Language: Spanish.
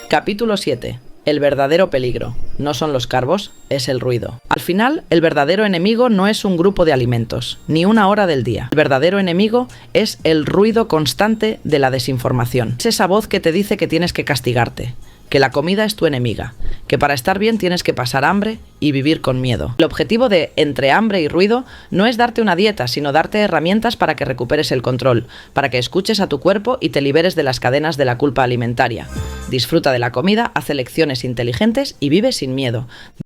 Capítulo 7. El verdadero peligro. No son los carbos, es el ruido. Al final, el verdadero enemigo no es un grupo de alimentos, ni una hora del día. El verdadero enemigo es el ruido constante de la desinformación. Es esa voz que te dice que tienes que castigarte, que la comida es tu enemiga, que para estar bien tienes que pasar hambre y vivir con miedo. El objetivo de Entre hambre y ruido no es darte una dieta, sino darte herramientas para que recuperes el control, para que escuches a tu cuerpo y te liberes de las cadenas de la culpa alimentaria. Disfruta de la comida, haz elecciones inteligentes y vive sin miedo.